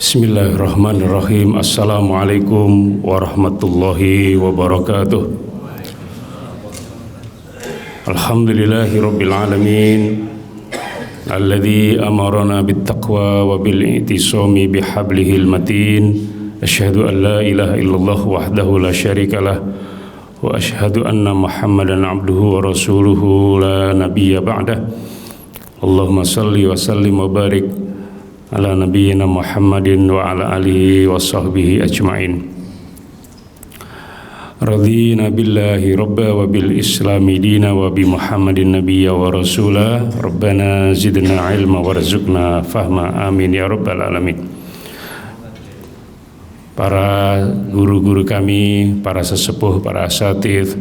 Bismillahirrahmanirrahim. Assalamualaikum warahmatullahi wabarakatuh. Alhamdulillahi rabbil alamin, alladzi amarana bittaqwa wa bil i'tisami bihablihil matin. Asyhadu an la ilaha illallah wahdahu la syarikalah wa asyhadu anna Muhammadan abduhu wa rasuluhu la nabiyya ba'dah. Allahumma salli wa sallim wa barik ala nabiyyina Muhammadin wa ala alihi wa sahbihi ajma'in. Radina billahi rabba wa bil islami dina wa bi Muhammadin nabiyya wa rasula. Rabbana zidna ilma warzuqna fahma, amin ya rabbal alamin. Para guru-guru kami, para sesepuh, para asatidz,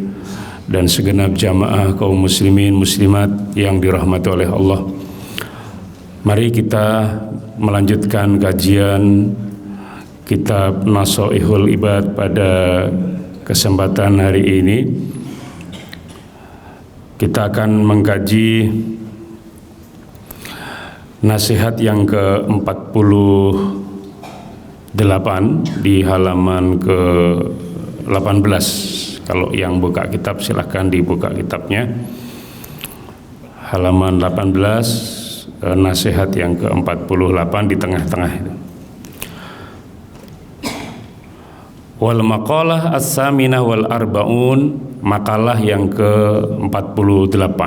dan segenap jamaah kaum muslimin muslimat yang dirahmati oleh Allah, mari kita melanjutkan kajian kitab Nasaihul Ibad pada kesempatan hari ini. Kita akan mengkaji nasihat yang ke-48 di halaman ke-18. Kalau yang buka kitab silahkan dibuka kitabnya. Halaman 18, nasihat yang ke-48 di tengah-tengah itu. Wal maqalah as-saminah wal arbaun, makalah yang ke-48.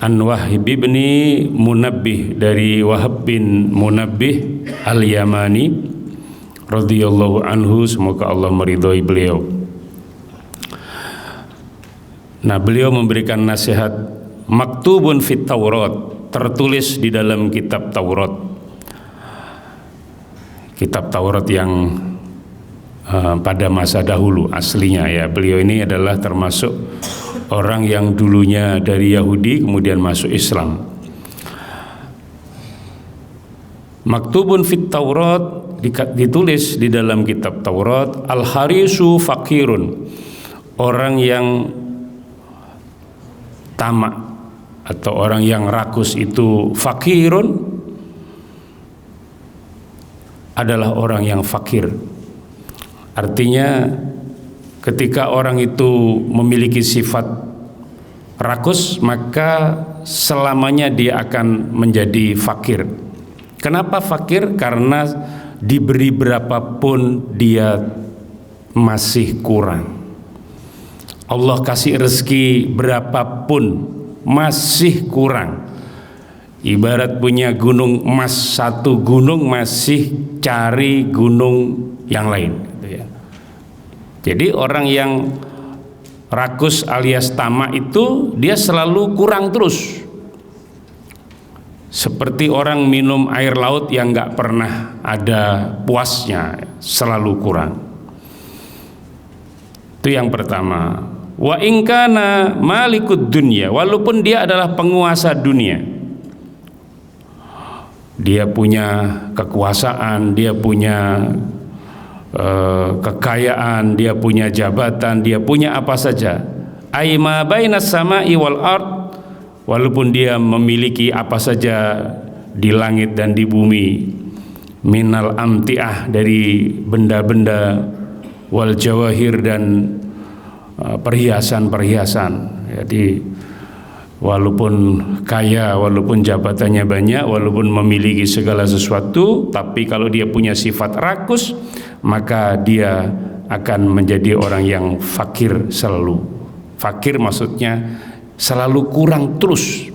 An Wahib bin Munabbih, dari Wahab bin Munabbih al-Yamani radhiyallahu anhu, semoga Allah meridhai beliau. Nah, beliau memberikan nasihat maktubun fit Taurat, tertulis di dalam kitab Taurat. Kitab Taurat yang pada masa dahulu aslinya ya. Beliau ini adalah termasuk orang yang dulunya dari Yahudi kemudian masuk Islam. Maktubun fit Taurat, ditulis di dalam kitab Taurat. Al-harisu fakirun, orang yang tamak atau orang yang rakus itu fakirun, adalah orang yang fakir. Artinya ketika orang itu memiliki sifat rakus, maka selamanya dia akan menjadi fakir. Kenapa fakir? Karena diberi berapapun dia masih kurang. Allah kasih rezeki berapapun masih kurang. Ibarat punya gunung emas satu gunung, masih cari gunung yang lain gitu ya. Jadi orang yang rakus alias tamak itu dia selalu kurang terus. Seperti orang minum air laut yang gak pernah ada puasnya, selalu kurang. Itu yang pertama. Wa ingkana malikud dunya, walaupun dia adalah penguasa dunia, dia punya kekuasaan, dia punya kekayaan, dia punya jabatan, dia punya apa saja. Aima bainas sama'i wal ard, walaupun dia memiliki apa saja di langit dan di bumi, minal amtiah, dari benda-benda, wal jawahir, dan perhiasan-perhiasan. Jadi walaupun kaya, walaupun jabatannya banyak, walaupun memiliki segala sesuatu, tapi kalau dia punya sifat rakus, maka dia akan menjadi orang yang fakir selalu. Fakir maksudnya selalu kurang terus.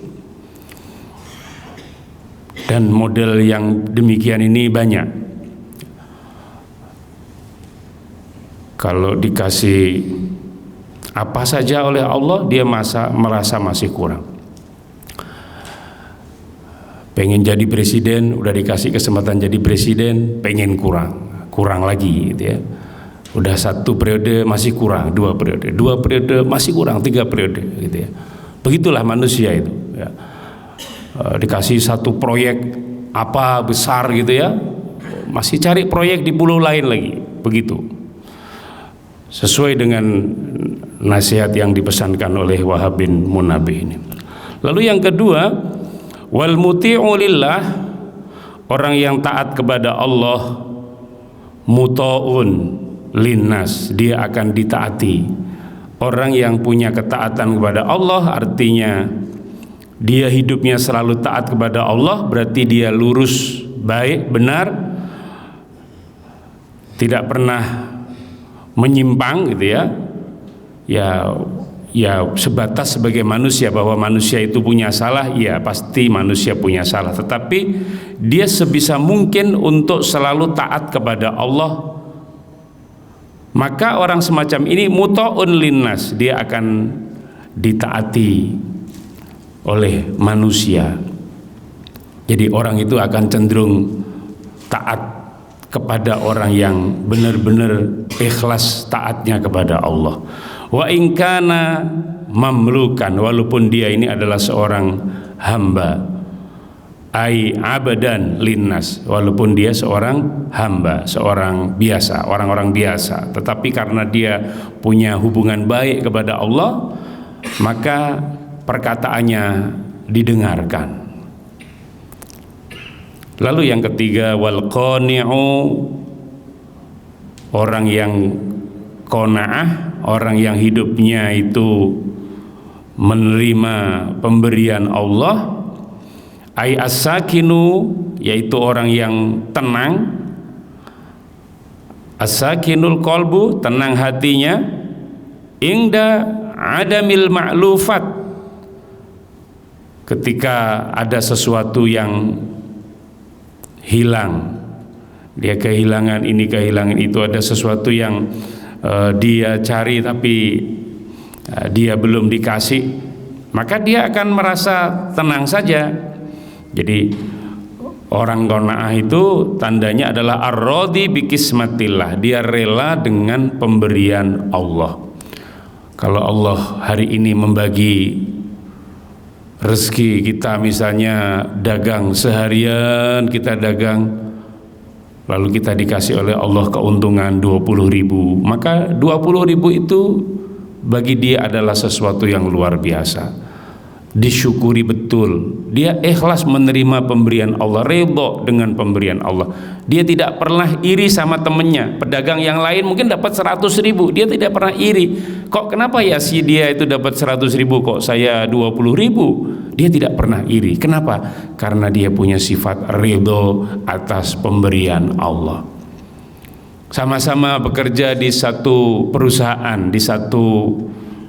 Dan model yang demikian ini banyak. Kalau dikasih apa saja oleh Allah, dia merasa masih kurang. Pengen jadi presiden, udah dikasih kesempatan jadi presiden, pengen kurang lagi gitu ya. Udah 1 periode masih kurang, 2 periode masih kurang, 3 periode gitu ya. Begitulah manusia itu ya. Dikasih 1 proyek apa besar gitu ya, masih cari proyek di pulau lain lagi, begitu. Sesuai dengan nasihat yang dipesankan oleh Wahab bin Munabbih ini. Lalu yang kedua, wal muti'u lillah, Orang yang taat kepada Allah muta'un linnas, dia akan ditaati. Orang yang punya ketaatan kepada Allah artinya dia hidupnya selalu taat kepada Allah, berarti dia lurus, baik, benar, tidak pernah menyimpang gitu ya. Ya sebatas sebagai manusia, bahwa manusia itu punya salah, ya pasti manusia punya salah, tetapi dia sebisa mungkin untuk selalu taat kepada Allah. Maka orang semacam ini muta'un linnas, dia akan ditaati oleh manusia. Jadi orang itu akan cenderung taat kepada orang yang benar-benar ikhlas taatnya kepada Allah. Wa in kana mamlukan, walaupun dia ini adalah seorang hamba, ai abadan linnas, walaupun dia seorang hamba, seorang biasa, orang-orang biasa, tetapi karena dia punya hubungan baik kepada Allah, maka perkataannya didengarkan. Lalu yang ketiga, wal qani'u, orang yang qanaah, orang yang hidupnya itu menerima pemberian Allah. Ai as-sakinu, yaitu orang yang tenang. As-sakinul qalbu, tenang hatinya. Ingda adamil ma'lufat, ketika ada sesuatu yang hilang, dia kehilangan ini, kehilangan itu, ada sesuatu yang dia cari tapi dia belum dikasih, maka dia akan merasa tenang saja. Jadi orang qanaah itu tandanya adalah ar-radhi bi qismatillah, dia rela dengan pemberian Allah. Kalau Allah hari ini membagi rezeki kita, misalnya dagang seharian, kita dagang, lalu kita dikasih oleh Allah keuntungan 20.000, maka 20.000 itu bagi dia adalah sesuatu yang luar biasa, disyukuri betul. Dia ikhlas menerima pemberian Allah, ridho dengan pemberian Allah. Dia tidak pernah iri sama temennya. Pedagang yang lain mungkin dapat 100.000, dia tidak pernah iri. Kok kenapa ya si dia itu dapat 100.000, kok saya 20.000? Dia tidak pernah iri. Kenapa? Karena dia punya sifat ridho atas pemberian Allah. Sama-sama bekerja di satu perusahaan, di satu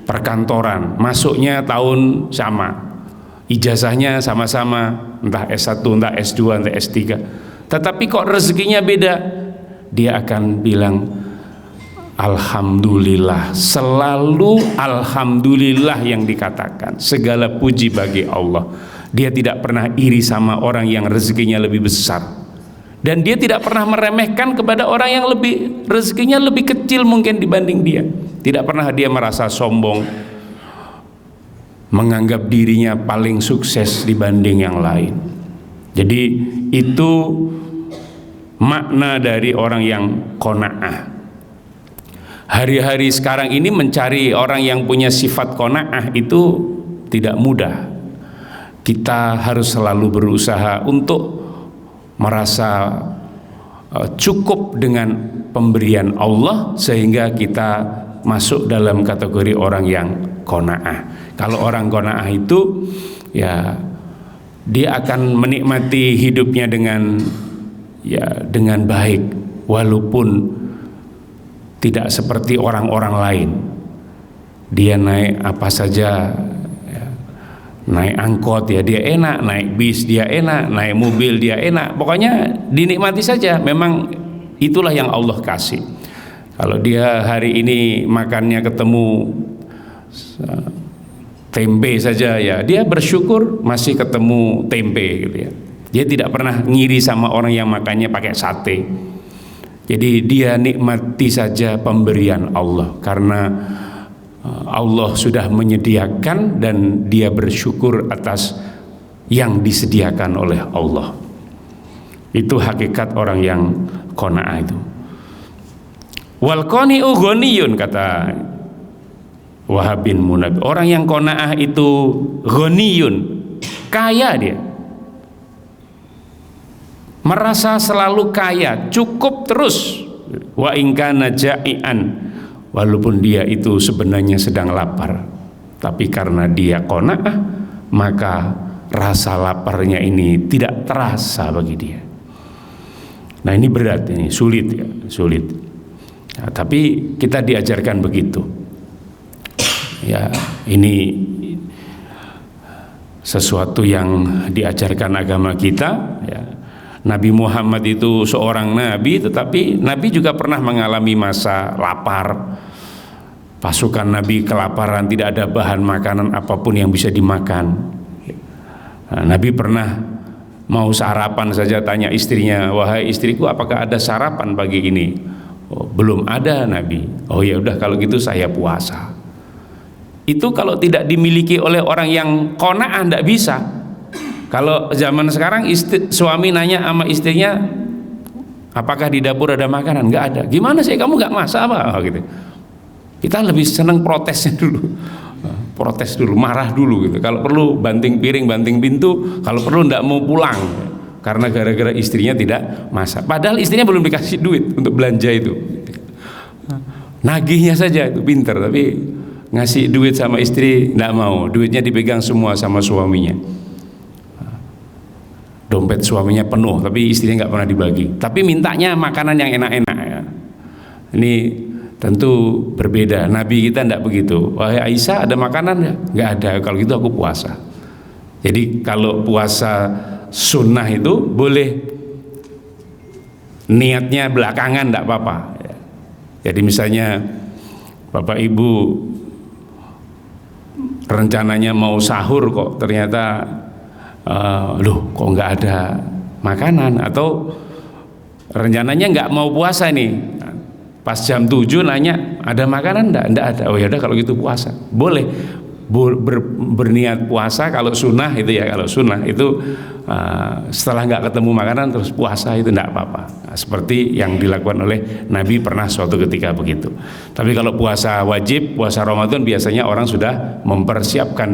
perkantoran, masuknya tahun sama, ijazahnya sama-sama, entah S1, entah S2, entah S3, tetapi kok rezekinya beda. Dia akan bilang alhamdulillah, selalu alhamdulillah yang dikatakan, segala puji bagi Allah. Dia tidak pernah iri sama orang yang rezekinya lebih besar, dan dia tidak pernah meremehkan kepada orang yang lebih rezekinya lebih kecil mungkin dibanding dia. Tidak pernah dia merasa sombong, menganggap dirinya paling sukses dibanding yang lain. Jadi itu makna dari orang yang qanaah. Hari-hari sekarang ini mencari orang yang punya sifat qanaah itu tidak mudah. Kita harus selalu berusaha untuk merasa cukup dengan pemberian Allah, sehingga kita masuk dalam kategori orang yang qanaah. Kalau orang qanaah itu ya dia akan menikmati hidupnya dengan baik, walaupun tidak seperti orang-orang lain. Dia naik apa saja, ya, naik angkot ya dia enak, naik bis dia enak, naik mobil dia enak, pokoknya dinikmati saja. Memang itulah yang Allah kasih. Kalau dia hari ini makannya ketemu tempe saja, ya dia bersyukur masih ketemu tempe gitu ya. Dia tidak pernah ngiri sama orang yang makannya pakai sate. Jadi dia nikmati saja pemberian Allah, karena Allah sudah menyediakan dan dia bersyukur atas yang disediakan oleh Allah. Itu hakikat orang yang qanaah itu. Wal qani'u ghaniyun, kata Wahab bin Munab. Orang yang qanaah itu ghaniyun, kaya dia. merasa selalu kaya, cukup terus. Wa in kana ja'ian, walaupun dia itu sebenarnya sedang lapar, tapi karena dia qanaah, maka rasa laparnya ini tidak terasa bagi dia. Nah, ini berat, ini sulit ya, sulit. Nah, tapi kita diajarkan begitu. Ya, ini sesuatu yang diajarkan agama kita. Ya. Nabi Muhammad itu seorang nabi, tetapi Nabi juga pernah mengalami masa lapar. Pasukan Nabi kelaparan, tidak ada bahan makanan apapun yang bisa dimakan. Nah, Nabi pernah mau sarapan saja, tanya istrinya, wahai istriku, apakah ada sarapan pagi ini? Oh, belum ada Nabi. Oh ya udah, kalau gitu saya puasa. Itu kalau tidak dimiliki oleh orang yang qanaah tidak bisa. Kalau zaman sekarang suami nanya sama istrinya, apakah di dapur ada makanan? Nggak ada. Gimana sih, kamu nggak masak apa? Oh, gitu. Kita lebih senang protesnya dulu. Protes dulu, marah dulu gitu. Kalau perlu banting piring, banting pintu, kalau perlu tidak mau pulang karena gara-gara istrinya tidak masak. Padahal istrinya belum dikasih duit untuk belanja itu. Nagihnya saja itu pinter, tapi ngasih duit sama istri tidak mau. Duitnya dipegang semua sama suaminya. Dompet suaminya penuh, tapi istrinya nggak pernah dibagi. Tapi mintanya makanan yang enak-enak ya. Ini tentu berbeda. Nabi kita tidak begitu. Wahai Aisyah, ada makanan ya? Nggak ada. Kalau gitu aku puasa. Jadi kalau puasa sunnah itu boleh niatnya belakangan, tidak apa-apa. Jadi misalnya Bapak Ibu rencananya mau sahur, kok ternyata loh kok nggak ada makanan, atau rencananya nggak mau puasa nih, pas jam 7 nanya ada makanan enggak ada. Oh ya udah, kalau gitu puasa. Boleh berniat puasa kalau sunnah itu ya. Kalau sunnah itu setelah nggak ketemu makanan terus puasa, itu enggak apa-apa. Nah, seperti yang dilakukan oleh Nabi pernah suatu ketika begitu. Tapi kalau puasa wajib, puasa Ramadan, biasanya orang sudah mempersiapkan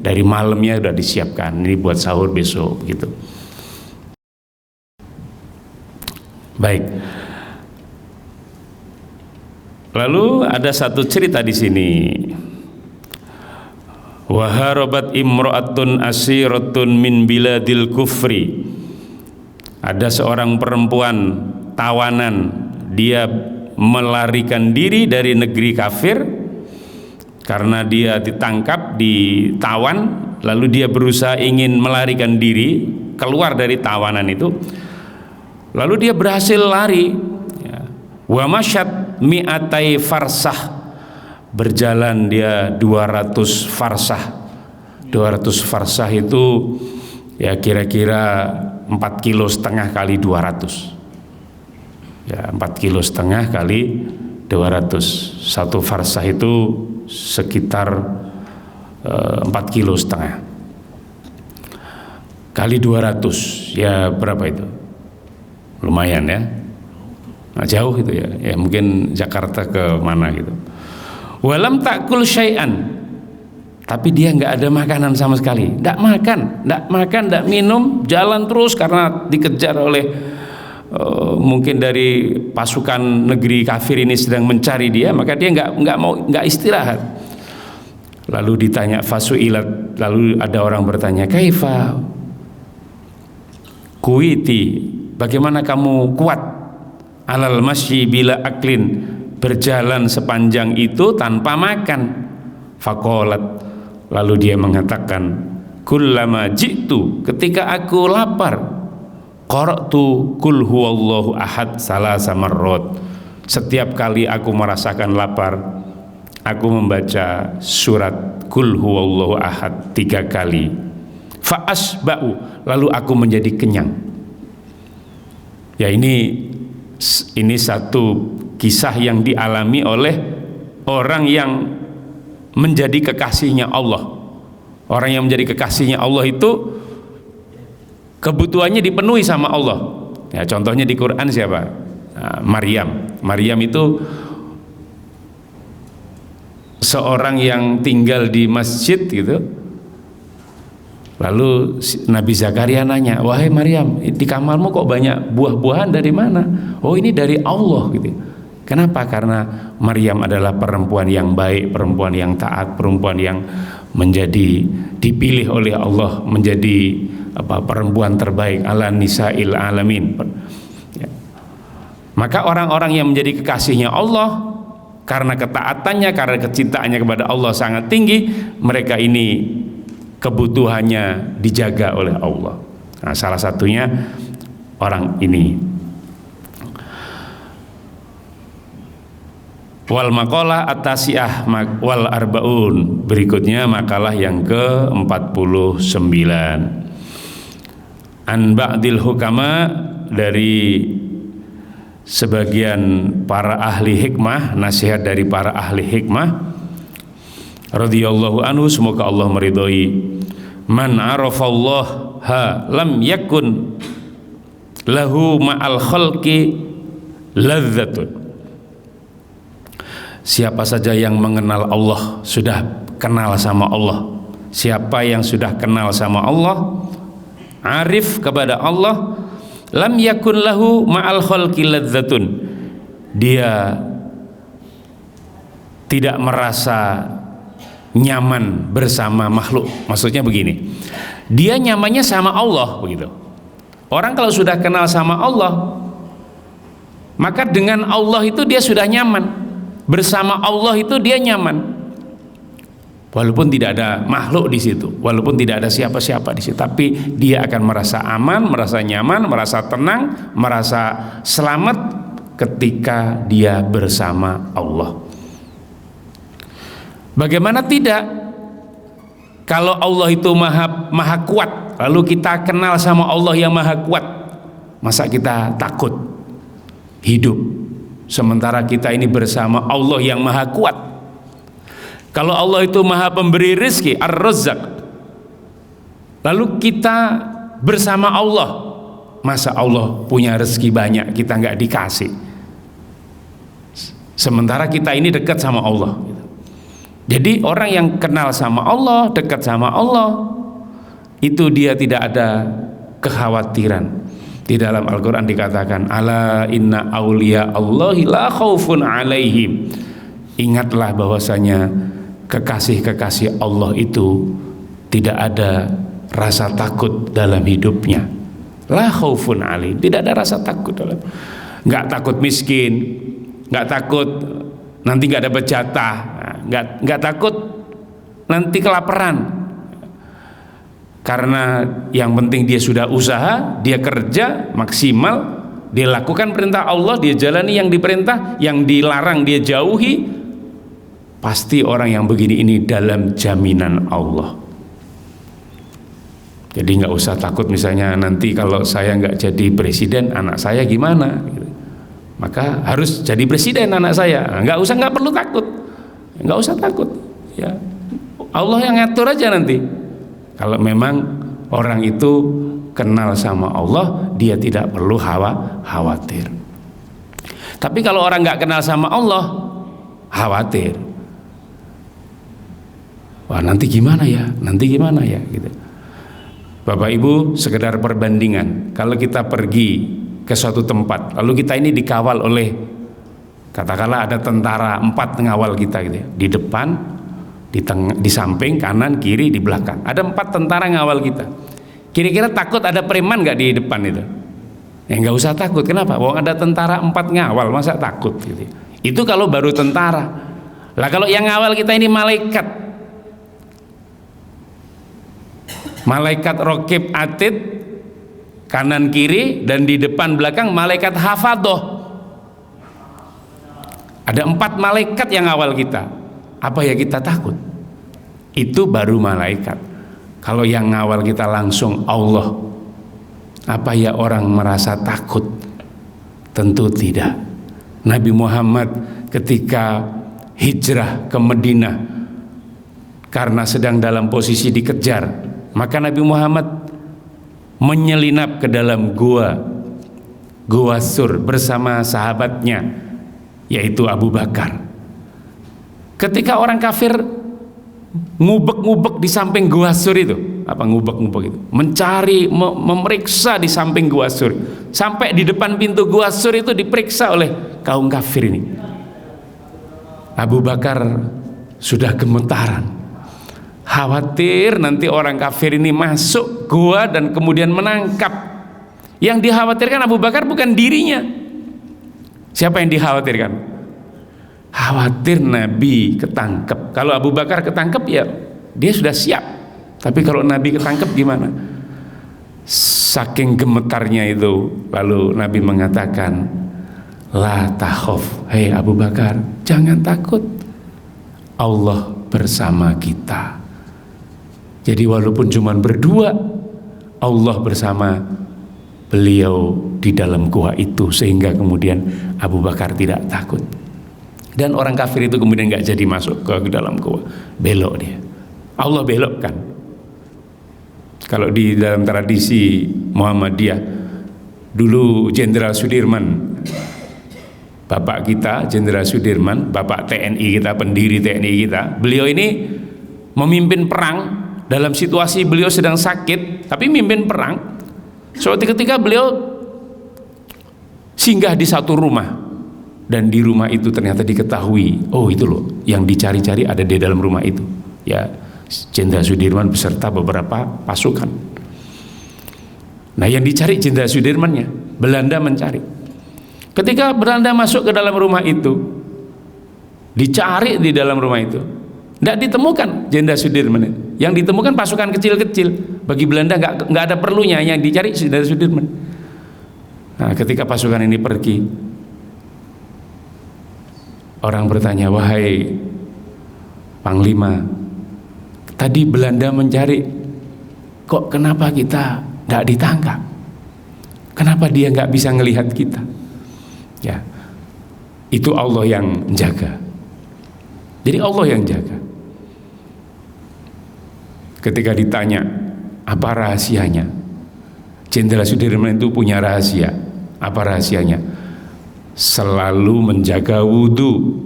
dari malamnya sudah disiapkan. Ini buat sahur besok begitu. Baik. Lalu ada satu cerita di sini. Waharabat imra'atun asiratun min biladil kufri. Ada seorang perempuan tawanan, dia melarikan diri dari negeri kafir karena dia ditangkap, ditawan, lalu dia berusaha ingin melarikan diri keluar dari tawanan itu. Lalu dia berhasil lari. Wa masyat mi'atai farsah, berjalan dia 200 farsah. 200 farsah itu ya kira-kira 4,5 kilo kali 200. Ya 4,5 kilo kali 200. Satu farsah itu sekitar 4,5 kilo kali 200. Ya berapa itu? Lumayan ya. Nah, jauh itu ya. Ya mungkin Jakarta ke mana gitu. Walam takul syai'an, tapi dia nggak ada makanan sama sekali. Nggak makan, nggak minum, jalan terus karena dikejar oleh mungkin dari pasukan negeri kafir ini sedang mencari dia, maka dia nggak istirahat. Lalu ditanya fasuilat, lalu ada orang bertanya, kaifa kuiti, bagaimana kamu kuat alal masyi bila aklin, berjalan sepanjang itu tanpa makan. Faqalat, lalu dia mengatakan, kullama jitu, ketika aku lapar, qara'tu kul huwallahu ahad salasa marrat, setiap kali aku merasakan lapar, aku membaca surat kul huwallahu ahad 3 kali. Fa asba'u, lalu aku menjadi kenyang. Ya ini satu kisah yang dialami oleh orang yang menjadi kekasihnya Allah. Orang yang menjadi kekasihnya Allah itu kebutuhannya dipenuhi sama Allah. Ya, contohnya di Quran siapa? Nah, Maryam. Maryam itu seorang yang tinggal di masjid gitu. Lalu Nabi Zakaria nanya, wahai Maryam, di kamarmu kok banyak buah-buahan, dari mana? Oh, ini dari Allah gitu. Kenapa? Karena Maryam adalah perempuan yang baik, perempuan yang taat, perempuan yang menjadi dipilih oleh Allah menjadi perempuan terbaik ala nisa'il alamin. Ya. Maka orang-orang yang menjadi kekasihnya Allah karena ketaatannya, karena kecintaannya kepada Allah sangat tinggi, mereka ini kebutuhannya dijaga oleh Allah. Nah, salah satunya orang ini. Wal maqalah at-tasi'ah wal arbaun. Berikutnya makalah yang ke-49. An ba'dil hukama, dari sebagian para ahli hikmah, nasihat dari para ahli hikmah radhiyallahu anhu, semoga Allah meridhoi. Man arafallaha lam yakun lahu ma'al khalqi ladzatun. Siapa saja yang mengenal Allah, sudah kenal sama Allah. Siapa yang sudah kenal sama Allah, arif kepada Allah, lam yakun lahu ma'al khalqi ladzatun. Dia tidak merasa nyaman bersama makhluk. Maksudnya begini, dia nyamannya sama Allah begitu. Orang kalau sudah kenal sama Allah, maka dengan Allah itu dia sudah nyaman. Bersama Allah itu dia nyaman. Walaupun tidak ada makhluk di situ, walaupun tidak ada siapa-siapa di situ, tapi dia akan merasa aman, merasa nyaman, merasa tenang, merasa selamat ketika dia bersama Allah. Bagaimana tidak? Kalau Allah itu maha kuat, lalu kita kenal sama Allah yang maha kuat, masa kita takut hidup sementara kita ini bersama Allah yang maha kuat? Kalau Allah itu maha pemberi rezeki, Ar-Razzaq, lalu kita bersama Allah, masa Allah punya rezeki banyak kita nggak dikasih, sementara kita ini dekat sama Allah. Jadi orang yang kenal sama Allah, dekat sama Allah, itu dia tidak ada kekhawatiran. Di dalam Al-Quran dikatakan, ala inna awliya Allahi la khaufun alaihim. Ingatlah bahwasanya kekasih-kekasih Allah itu tidak ada rasa takut dalam hidupnya. La khaufun alaihim, tidak ada rasa takut dalam. Nggak takut miskin, nggak takut nanti nggak dapat jatah, nggak takut nanti kelaparan. Karena yang penting dia sudah usaha, dia kerja maksimal, dia lakukan perintah Allah, dia jalani yang diperintah, yang dilarang dia jauhi. Pasti orang yang begini ini dalam jaminan Allah. Jadi nggak usah takut misalnya nanti kalau saya nggak jadi presiden, anak saya gimana? Maka harus jadi presiden anak saya. Nggak perlu takut, nggak usah takut. Ya, Allah yang ngatur aja nanti. Kalau memang orang itu kenal sama Allah, dia tidak perlu khawatir. Tapi kalau orang nggak kenal sama Allah, khawatir. Wah, nanti gimana ya? Nanti gimana ya? Gitu. Bapak Ibu, sekedar perbandingan. Kalau kita pergi ke suatu tempat, lalu kita ini dikawal oleh, katakanlah ada tentara 4 ngawal kita gitu ya, di depan, di samping, kanan, kiri, di belakang. Ada 4 tentara ngawal kita. Kira-kira takut ada preman nggak di depan itu? Ya nggak usah takut. Kenapa? Wong ada tentara 4 ngawal, masa takut gitu. Itu kalau baru tentara. Lah kalau yang ngawal kita ini malaikat, malaikat raqib atid, kanan kiri dan di depan belakang malaikat hafadhoh. Ada 4 malaikat yang ngawal kita. Apa ya kita takut? Itu baru malaikat. Kalau yang ngawal kita langsung Allah, apa ya orang merasa takut? Tentu tidak. Nabi Muhammad ketika hijrah ke Madinah karena sedang dalam posisi dikejar, maka Nabi Muhammad menyelinap ke dalam gua Sur bersama sahabatnya, yaitu Abu Bakar. Ketika orang kafir ngubek-ngubek di samping gua Sur itu, ngubek-ngubek itu, mencari, memeriksa di samping Gua Sur, sampai di depan pintu Gua Sur itu diperiksa oleh kaum kafir ini. Abu Bakar sudah gemetaran, khawatir nanti orang kafir ini masuk gua dan kemudian menangkap. Yang dikhawatirkan Abu Bakar bukan dirinya. Siapa yang dikhawatirkan? Khawatir Nabi ketangkep. Kalau Abu Bakar ketangkep ya dia sudah siap. Tapi kalau Nabi ketangkep gimana? Saking gemetarnya itu, lalu Nabi mengatakan, la takhaf, hei Abu Bakar, jangan takut, Allah bersama kita. Jadi walaupun cuma berdua, Allah bersama beliau di dalam gua itu, sehingga kemudian Abu Bakar tidak takut. Dan orang kafir itu kemudian gak jadi masuk ke dalam gua, belok dia. Allah belokkan. Kalau di dalam tradisi Muhammadiyah, dulu Jenderal Sudirman, bapak kita Jenderal Sudirman, bapak TNI kita, pendiri TNI kita, beliau ini memimpin perang dalam situasi beliau sedang sakit, tapi memimpin perang. Suatu ketika beliau singgah di satu rumah, dan di rumah itu ternyata diketahui, oh itu loh yang dicari-cari ada di dalam rumah itu, ya Jenderal Sudirman beserta beberapa pasukan. Nah yang dicari Jenderal Sudirmannya, Belanda mencari. Ketika Belanda masuk ke dalam rumah itu, dicari di dalam rumah itu, tidak ditemukan Jenderal Sudirman. Yang ditemukan pasukan kecil-kecil. Bagi Belanda nggak ada perlunya, yang dicari Jenderal Sudirman. Nah ketika pasukan ini pergi, orang bertanya, wahai Panglima, tadi Belanda mencari, kok kenapa kita nggak ditangkap? Kenapa dia nggak bisa ngelihat kita? Ya, itu Allah yang jaga. Jadi Allah yang jaga. Ketika ditanya apa rahasianya, Jenderal Sudirman itu punya rahasia. Apa rahasianya? Selalu menjaga wudhu.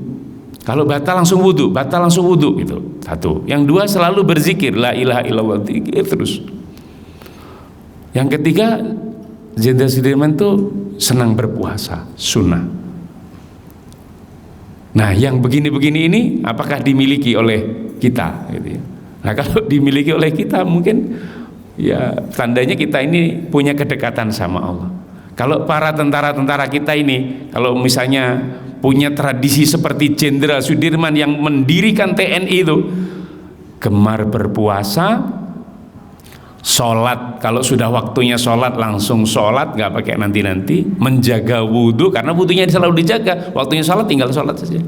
Kalau batal langsung wudhu, batal langsung wudhu itu satu. Yang dua, selalu berzikir la ilaha illallah, zikir terus. Yang ketiga, Jenderal Sudirman itu senang berpuasa sunnah. Nah yang begini-begini ini apakah dimiliki oleh kita gitu ya? Nah kalau dimiliki oleh kita, mungkin ya tandanya kita ini punya kedekatan sama Allah. Kalau para tentara-tentara kita ini, kalau misalnya punya tradisi seperti Jenderal Sudirman yang mendirikan TNI itu, gemar berpuasa, sholat, kalau sudah waktunya sholat langsung sholat, nggak pakai nanti-nanti, menjaga wudhu, karena wudhunya selalu dijaga, waktunya sholat tinggal sholat saja,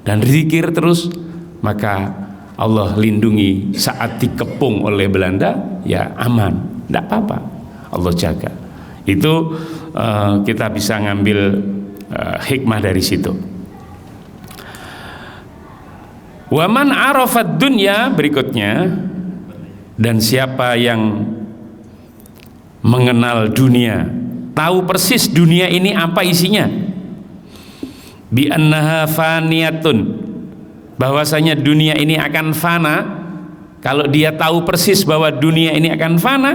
dan zikir terus, maka Allah lindungi. Saat dikepung oleh Belanda, ya aman, tidak apa-apa, Allah jaga. Itu kita bisa ngambil hikmah dari situ. Waman arafad dunya, berikutnya, dan siapa yang mengenal dunia, tahu persis dunia ini apa isinya, bi annaha faniyatun, bahwasanya dunia ini akan fana. Kalau dia tahu persis bahwa dunia ini akan fana,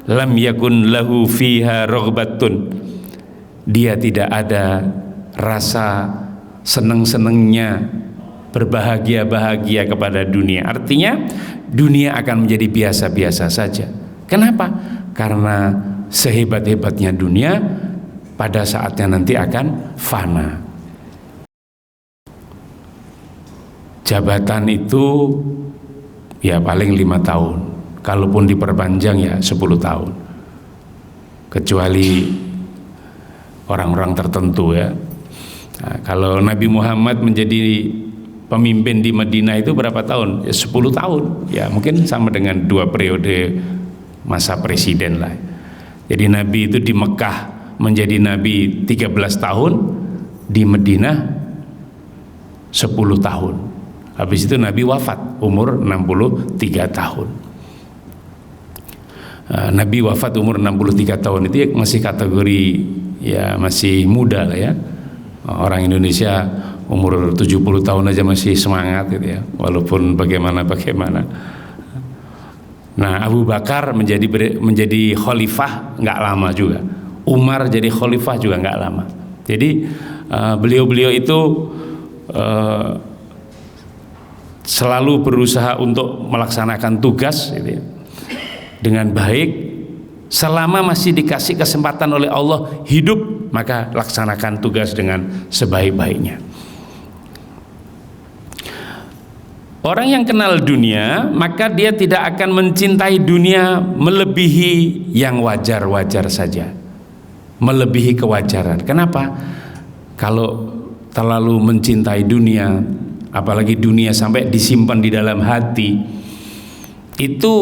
lam yakun lahu fiha raghbatun, dia tidak ada rasa seneng-senengnya, berbahagia-bahagia kepada dunia. Artinya dunia akan menjadi biasa-biasa saja. Kenapa? Karena sehebat-hebatnya dunia pada saatnya nanti akan fana. Jabatan itu ya paling 5 tahun, kalaupun diperpanjang ya 10 tahun, kecuali orang-orang tertentu ya. Nah, kalau Nabi Muhammad menjadi pemimpin di Madinah itu berapa tahun? Ya 10 tahun, ya mungkin sama dengan 2 periode masa presiden lah. Jadi Nabi itu di Mekah menjadi Nabi 13 tahun, di Madinah 10 tahun. Habis itu Nabi wafat umur 63 tahun. Nabi wafat umur 63 tahun itu masih kategori ya masih muda lah ya. Orang Indonesia umur 70 tahun aja masih semangat gitu ya, walaupun bagaimana. Nah, Abu Bakar menjadi khalifah nggak lama juga. Umar jadi khalifah juga nggak lama. Jadi beliau-beliau itu selalu berusaha untuk melaksanakan tugas gitu ya, dengan baik. Selama masih dikasih kesempatan oleh Allah hidup, maka laksanakan tugas dengan sebaik-baiknya. Orang yang kenal dunia, maka dia tidak akan mencintai dunia melebihi yang wajar-wajar saja, melebihi kewajaran. Kenapa? Kalau terlalu mencintai dunia, apalagi dunia sampai disimpan di dalam hati, itu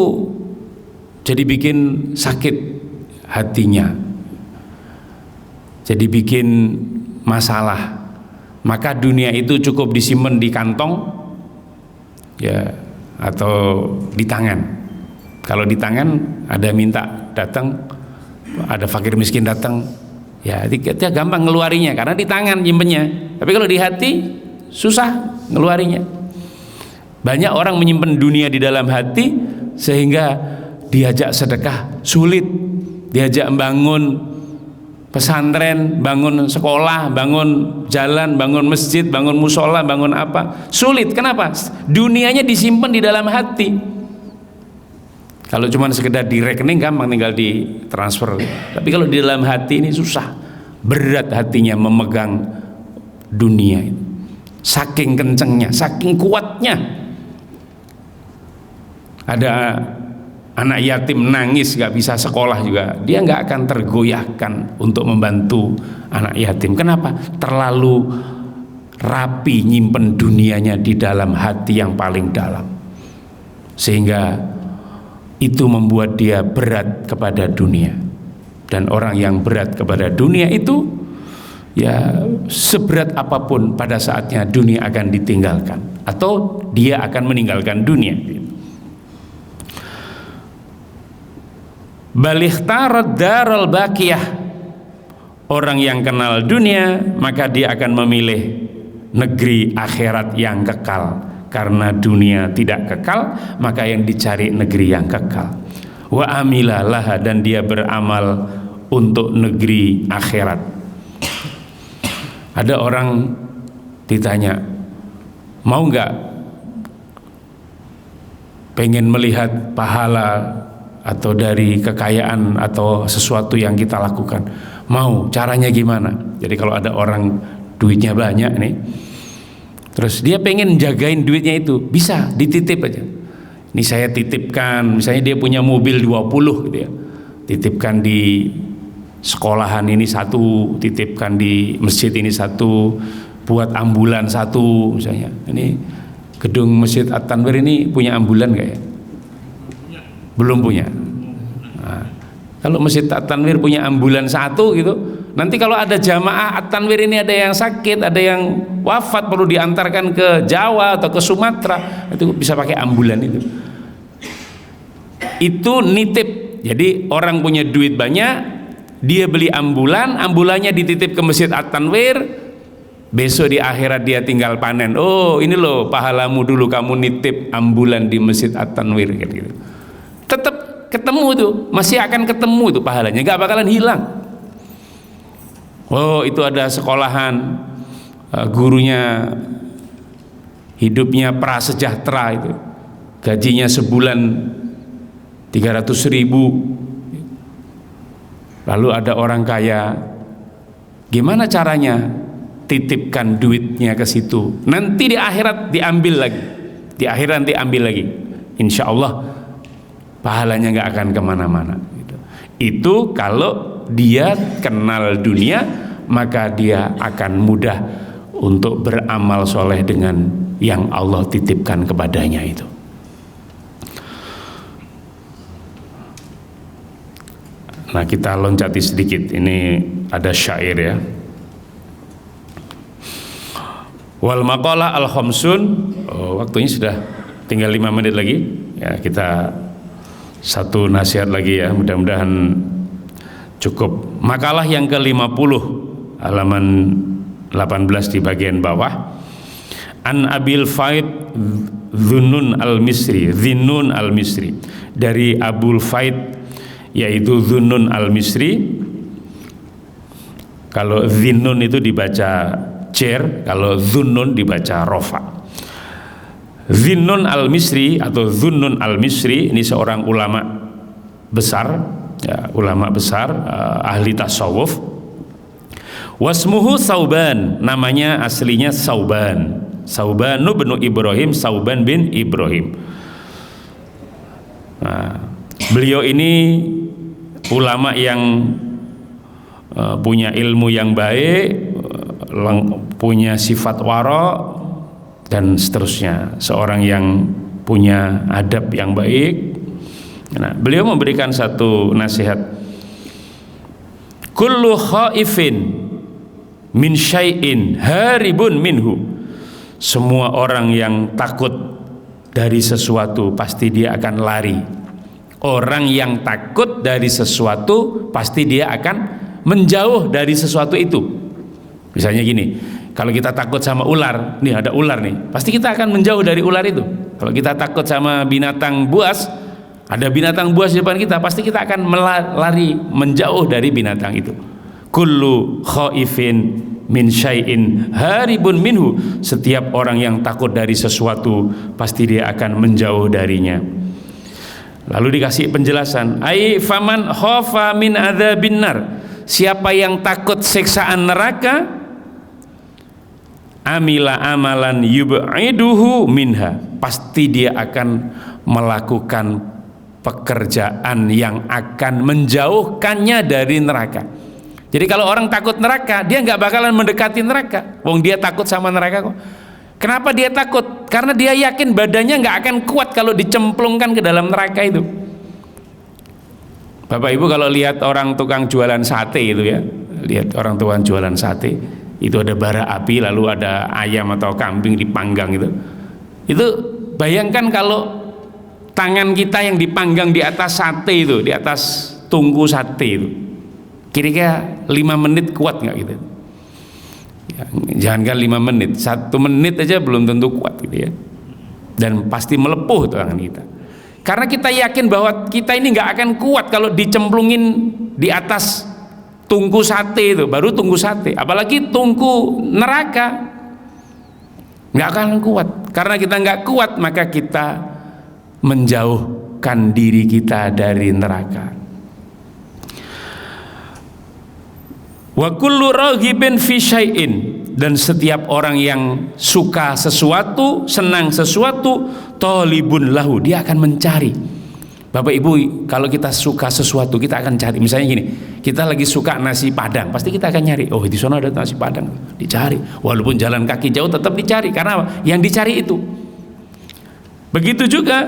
jadi bikin sakit hatinya, jadi bikin masalah. Maka dunia itu cukup disimpan di kantong ya, atau di tangan. Kalau di tangan ada minta datang, ada fakir miskin datang, ya dia gampang ngeluarinya karena di tangan nyimpennya. Tapi kalau di hati susah ngeluarinya. Banyak orang menyimpan dunia di dalam hati sehingga diajak sedekah sulit, diajak bangun pesantren, bangun sekolah, bangun jalan, bangun masjid, bangun musola, bangun apa, sulit. Kenapa? Dunianya disimpan di dalam hati. Kalau cuma sekedar di rekening gampang, tinggal di transfer. Tapi kalau di dalam hati ini susah, berat hatinya memegang dunia ini. Saking kencengnya, saking kuatnya. Ada anak yatim nangis gak bisa sekolah juga, dia gak akan tergoyahkan untuk membantu anak yatim. Kenapa? Terlalu rapi nyimpen dunianya di dalam hati yang paling dalam, sehingga itu membuat dia berat kepada dunia. Dan orang yang berat kepada dunia itu, ya seberat apapun pada saatnya dunia akan ditinggalkan, atau dia akan meninggalkan dunia. Balikhtarad daral baqiyah, orang yang kenal dunia maka dia akan memilih negeri akhirat yang kekal. Karena dunia tidak kekal, maka yang dicari negeri yang kekal. Wa amila laha, dan dia beramal untuk negeri akhirat. Ada orang ditanya, mau nggak pengen melihat pahala atau dari kekayaan atau sesuatu yang kita lakukan? Mau, caranya gimana? Jadi kalau ada orang duitnya banyak nih, terus dia pengen jagain duitnya itu, bisa dititip aja. Ini saya titipkan, misalnya dia punya mobil 20 gitu ya, titipkan di sekolahan ini satu, titipkan di masjid ini satu, buat ambulan satu misalnya. Ini gedung Masjid At-Tanwir ini punya ambulan nggak ya? Belum punya. Nah, kalau Masjid At-Tanwir punya ambulan satu gitu, nanti kalau ada jamaah At-Tanwir ini ada yang sakit, ada yang wafat, perlu diantarkan ke Jawa atau ke Sumatera, itu bisa pakai ambulan itu. Itu nitip. Jadi orang punya duit banyak, dia beli ambulan, ambulannya dititip ke Masjid At-Tanwir, besok di akhirat dia tinggal panen. Oh, ini loh pahalamu dulu kamu nitip ambulan di Masjid At-Tanwir gitu. Tetap ketemu tuh, masih akan ketemu tuh pahalanya, nggak bakalan hilang. Oh, itu ada sekolahan, gurunya hidupnya prasejahtera itu, gajinya sebulan 300.000. Lalu ada orang kaya, gimana caranya? Titipkan duitnya ke situ, nanti di akhirat diambil lagi, di akhirat nanti ambil lagi, insya Allah pahalanya nggak akan kemana-mana. Itu kalau dia kenal dunia, maka dia akan mudah untuk beramal soleh dengan yang Allah titipkan kepadanya itu. Nah, kita loncati sedikit, ini ada syair ya. Wal maqalah al khamsun. Oh, waktunya sudah tinggal 5 menit lagi ya, kita satu nasihat lagi ya, mudah-mudahan cukup. Makalah yang ke-50 halaman 18 di bagian bawah. An Abil Faid Dhunnun al-Misri, Dhinnun al-Misri, dari Abul Faid yaitu Dhunnun al-Misri. Kalau Dhinnun itu dibaca cer, kalau Dhunnun dibaca rofa. Dhinnun al-Misri atau Dhunnun al-Misri ini seorang ulama besar, ya, ulama besar, ahli tasawuf. Wasmuhu Sauban, namanya aslinya Sauban, Saubanu bin Ibrahim, Sauban bin Ibrahim. Nah, beliau ini ulama yang punya ilmu yang baik, punya sifat wara dan seterusnya, seorang yang punya adab yang baik. Nah, beliau memberikan satu nasihat, kullu khaifin min syai'in haribun minhu, semua orang yang takut dari sesuatu pasti dia akan lari. Orang yang takut dari sesuatu pasti dia akan menjauh dari sesuatu itu. Misalnya gini, kalau kita takut sama ular, nih ada ular nih, pasti kita akan menjauh dari ular itu. Kalau kita takut sama binatang buas, ada binatang buas di depan kita, pasti kita akan lari menjauh dari binatang itu. Kullu khaifin min syai'in haribun minhu, setiap orang yang takut dari sesuatu pasti dia akan menjauh darinya. Lalu dikasih penjelasan, ai faman khafa min adzabin nar, siapa yang takut siksaan neraka, amila amalan yub'iduhu minha, pasti dia akan melakukan pekerjaan yang akan menjauhkannya dari neraka. Jadi kalau orang takut neraka, dia nggak bakalan mendekati neraka. Wong dia takut sama neraka kok. Kenapa dia takut? Karena dia yakin badannya nggak akan kuat kalau dicemplungkan ke dalam neraka itu. Bapak Ibu kalau lihat orang tukang jualan sate itu ya, lihat orang tukang jualan sate, itu ada bara api lalu ada ayam atau kambing dipanggang itu bayangkan kalau tangan kita yang dipanggang di atas sate itu, di atas tungku sate itu, kira-kira 5 menit kuat nggak gitu ya, jangankan 5 menit, 1 menit aja belum tentu kuat gitu ya, dan pasti melepuh tangan kita. Karena kita yakin bahwa kita ini nggak akan kuat kalau dicemplungin di atas tungku sate itu, baru tungku sate, apalagi tungku neraka, nggak akan kuat. Karena kita nggak kuat, maka kita menjauhkan diri kita dari neraka. Wa kullu raghibin fi syai'in, dan setiap orang yang suka sesuatu, senang sesuatu, talibun lahu, dia akan mencari. Bapak Ibu, kalau kita suka sesuatu kita akan cari. Misalnya gini, kita lagi suka nasi padang, pasti kita akan nyari. Oh, di sana ada nasi padang, dicari. Walaupun jalan kaki jauh tetap dicari, karena apa? Yang dicari itu. Begitu juga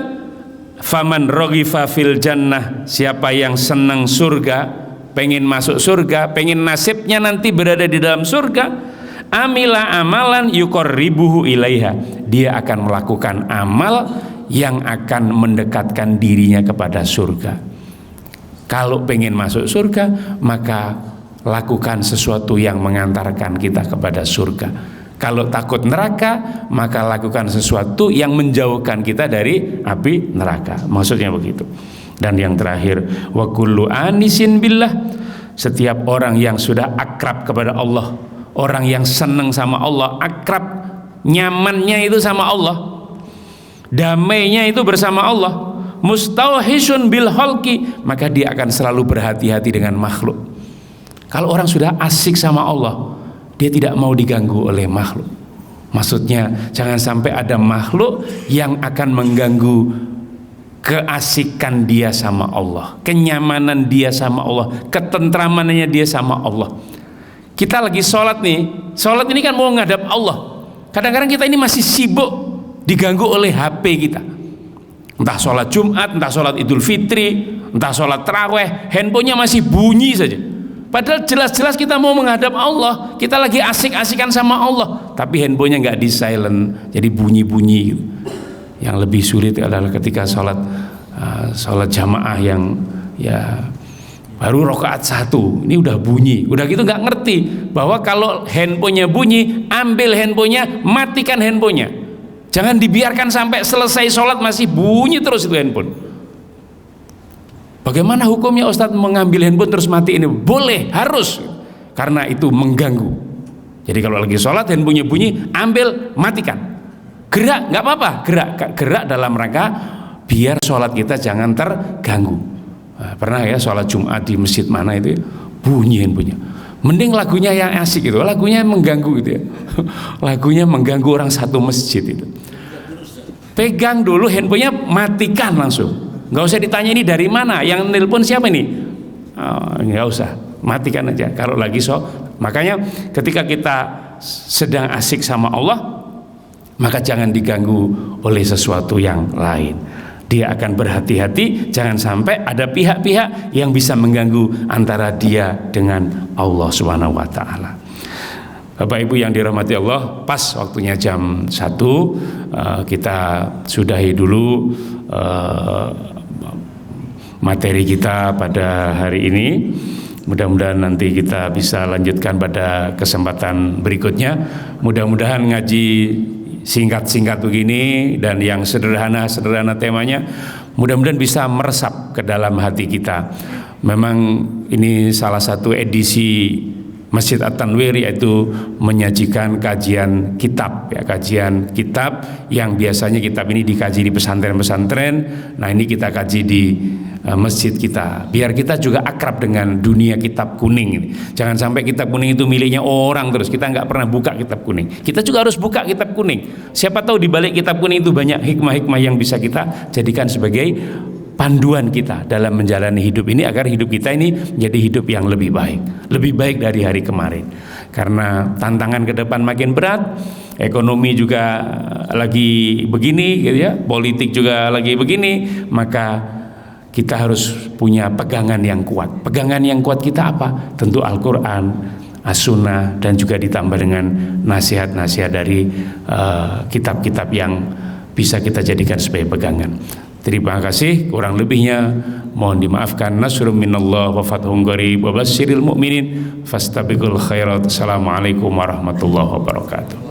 faman raghifa fil jannah, siapa yang senang surga, pengen masuk surga, pengen nasibnya nanti berada di dalam surga, amila amalan yuqarribuhu ilaiha, dia akan melakukan amal yang akan mendekatkan dirinya kepada surga. Kalau pengen masuk surga, maka lakukan sesuatu yang mengantarkan kita kepada surga. Kalau takut neraka, maka lakukan sesuatu yang menjauhkan kita dari api neraka. Maksudnya begitu. Dan yang terakhir, wa kullu anisin billah, setiap orang yang sudah akrab kepada Allah, orang yang senang sama Allah, akrab, nyamannya itu sama Allah, damainya itu bersama Allah, mustauhisun bil khalqi, maka dia akan selalu berhati-hati dengan makhluk. Kalau orang sudah asik sama Allah, dia tidak mau diganggu oleh makhluk. Maksudnya jangan sampai ada makhluk yang akan mengganggu keasikan dia sama Allah, kenyamanan dia sama Allah, ketentramannya dia sama Allah. Kita lagi sholat nih, sholat ini kan mau ngadap Allah. Kadang-kadang kita ini masih sibuk diganggu oleh HP kita, entah sholat Jumat, entah sholat Idul Fitri, entah sholat Taraweh, handphonenya masih bunyi saja. Padahal jelas-jelas kita mau menghadap Allah, kita lagi asik-asikan sama Allah, tapi handphonenya nggak di silent, jadi bunyi-bunyi gitu. Yang lebih sulit adalah ketika sholat jamaah yang ya baru rakaat 1, ini udah bunyi, udah gitu nggak ngerti bahwa kalau handphonenya bunyi, ambil handphonenya, matikan handphonenya. Jangan dibiarkan sampai selesai sholat masih bunyi terus itu handphone. Bagaimana hukumnya Ustadz mengambil handphone terus matiin? Boleh, harus, karena itu mengganggu. Jadi kalau lagi sholat handphonenya bunyi, ambil, matikan. Gerak nggak apa-apa, gerak dalam rangka biar sholat kita jangan terganggu. Nah, pernah ya sholat Jumat di masjid mana itu ya, bunyi handphonenya. Mending lagunya yang asik gitu, lagunya mengganggu gitu ya. Lagunya mengganggu orang satu masjid itu. Pegang dulu handphonenya, matikan langsung. Nggak usah ditanya ini dari mana, yang nelpon siapa ini. Nggak usah, matikan aja. Kalau lagi makanya ketika kita sedang asik sama Allah, maka jangan diganggu oleh sesuatu yang lain. Dia akan berhati-hati jangan sampai ada pihak-pihak yang bisa mengganggu antara dia dengan Allah Subhanahu wa taala. Bapak Ibu yang dirahmati Allah, pas waktunya jam 1, kita sudahi dulu materi kita pada hari ini. Mudah-mudahan nanti kita bisa lanjutkan pada kesempatan berikutnya. Mudah-mudahan ngaji singkat-singkat begini dan yang sederhana-sederhana temanya mudah-mudahan bisa meresap ke dalam hati kita. Memang ini salah satu edisi Masjid At-Tanwir, yaitu menyajikan kajian kitab ya, kajian kitab yang biasanya kitab ini dikaji di pesantren-pesantren. Nah, ini kita kaji di masjid kita, biar kita juga akrab dengan dunia kitab kuning ini. Jangan sampai kitab kuning itu miliknya orang terus kita nggak pernah buka kitab kuning. Kita juga harus buka kitab kuning. Siapa tahu di balik kitab kuning itu banyak hikmah-hikmah yang bisa kita jadikan sebagai panduan kita dalam menjalani hidup ini, agar hidup kita ini menjadi hidup yang lebih baik dari hari kemarin. Karena tantangan ke depan makin berat, ekonomi juga lagi begini gitu ya, politik juga lagi begini, maka kita harus punya pegangan yang kuat. Pegangan yang kuat kita apa? Tentu Al-Quran, As-Sunnah, dan juga ditambah dengan nasihat-nasihat dari kitab-kitab yang bisa kita jadikan sebagai pegangan. Terima kasih, kurang lebihnya mohon dimaafkan. Nasrun minallah wa fathun qarib wa basyiril mu'minin fastabiqul khairat. Assalamualaikum warahmatullahi wabarakatuh.